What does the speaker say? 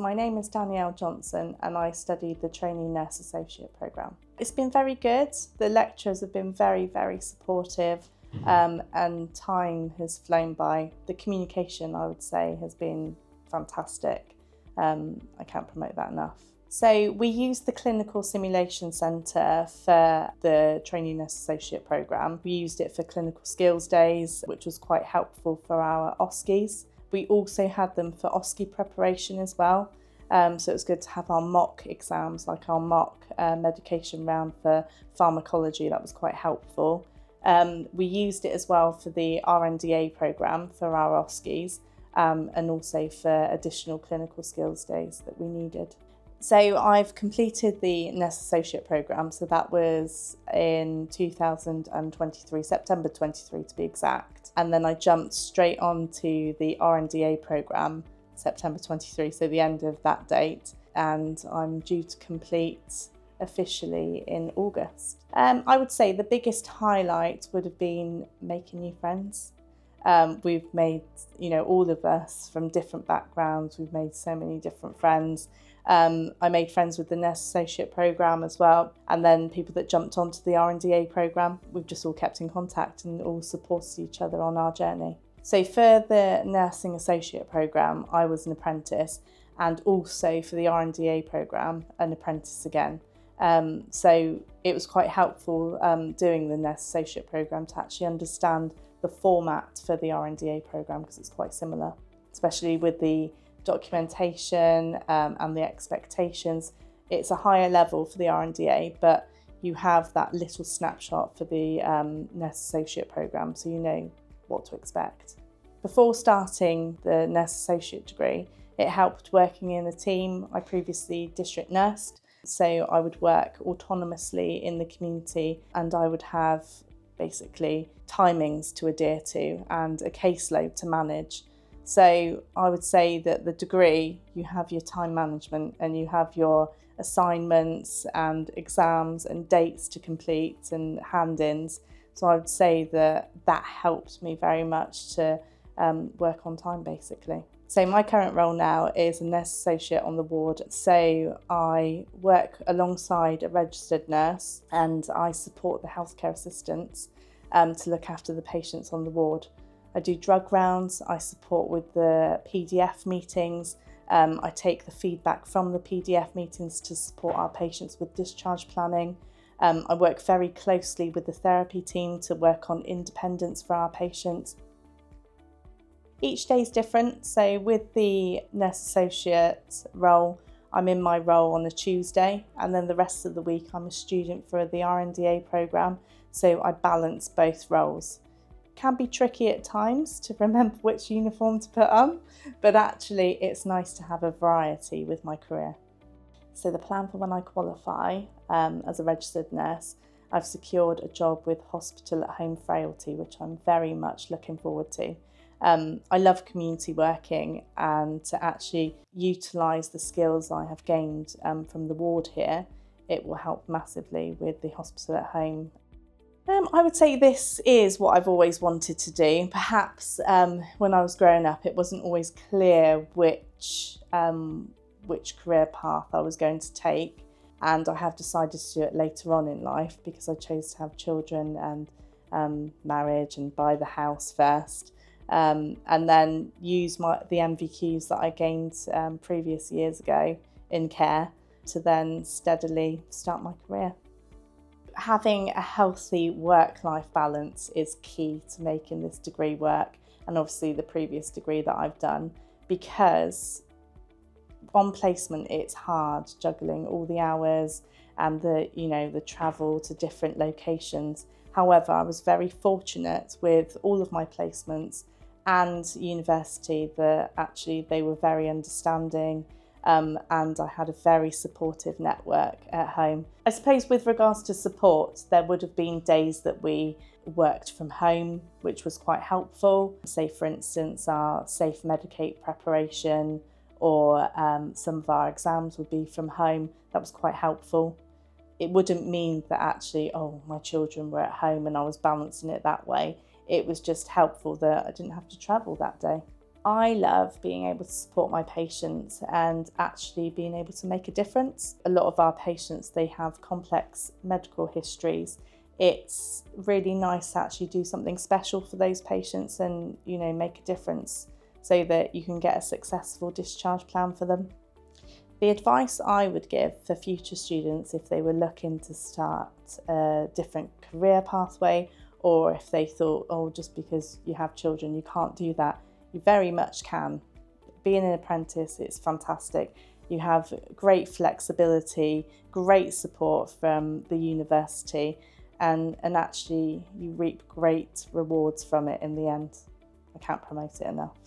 My name is Danielle Johnson and I studied the Trainee Nurse Associate programme. It's been very good. The lecturers have been very, very supportive and time has flown by. The communication, I would say, has been fantastic. I can't promote that enough. So we used the Clinical Simulation Centre for the Trainee Nurse Associate programme. We used it for clinical skills days, which was quite helpful for our OSCEs. We also had them for OSCE preparation as well. So it was good to have our mock exams, like our mock medication round for pharmacology. That was quite helpful. We used it as well for the RNDA programme for our OSCEs and also for additional clinical skills days that we needed. So I've completed the Nurse Associate programme, so that was in 2023, September 23 to be exact. And then I jumped straight on to the RNDA programme, September 23, so the end of that date. And I'm due to complete officially in August. I would say the biggest highlight would have been making new friends. We've made, all of us from different backgrounds, we've made so many different friends. I made friends with the Nurse Associate programme as well, and then people that jumped onto the RNDA programme. We've just all kept in contact and all supported each other on our journey. So for the Nursing Associate programme, I was an apprentice, and also for the RNDA programme, an apprentice again. So it was quite helpful doing the Nurse Associate programme to actually understand the format for the RNDA programme, because it's quite similar, especially with the documentation and the expectations. It's a higher level for the RNDA, but you have that little snapshot for the Nurse Associate programme, so you know what to expect. Before starting the Nurse Associate degree, it helped working in a team. I previously district nursed, so I would work autonomously in the community and I would have basically timings to adhere to and a caseload to manage. So I would say that the degree, you have your time management and you have your assignments and exams and dates to complete and hand-ins. So I would say that helped me very much to work on time, basically. So my current role now is a nurse associate on the ward. So I work alongside a registered nurse and I support the healthcare assistants to look after the patients on the ward. I do drug rounds, I support with the PDF meetings, I take the feedback from the PDF meetings to support our patients with discharge planning. I work very closely with the therapy team to work on independence for our patients. Each day is different, so with the nurse associate role, I'm in my role on a Tuesday, and then the rest of the week I'm a student for the RNDA programme, so I balance both roles. Can be tricky at times to remember which uniform to put on, but actually it's nice to have a variety with my career. So the plan for when I qualify as a registered nurse, I've secured a job with Hospital at Home Frailty, which I'm very much looking forward to. I love community working, and to actually utilise the skills I have gained from the ward here, it will help massively with the Hospital at Home. I would say this is what I've always wanted to do. Perhaps when I was growing up, it wasn't always clear which career path I was going to take, and I have decided to do it later on in life because I chose to have children and marriage and buy the house first, and then use the MVQs that I gained previous years ago in care to then steadily start my career. Having a healthy work-life balance is key to making this degree work, and obviously the previous degree that I've done, because on placement it's hard juggling all the hours and the travel to different locations. However, I was very fortunate with all of my placements and university that actually they were very understanding. And I had a very supportive network at home. I suppose with regards to support, there would have been days that we worked from home, which was quite helpful. Say, for instance, our safe Medicate preparation or some of our exams would be from home. That was quite helpful. It wouldn't mean that actually, my children were at home and I was balancing it that way. It was just helpful that I didn't have to travel that day. I love being able to support my patients and actually being able to make a difference. A lot of our patients, they have complex medical histories. It's really nice to actually do something special for those patients and, make a difference so that you can get a successful discharge plan for them. The advice I would give for future students if they were looking to start a different career pathway, or if they thought, oh, just because you have children, you can't do that, you very much can. Being an apprentice, it's fantastic. You have great flexibility, great support from the university, and actually you reap great rewards from it in the end. I can't promote it enough.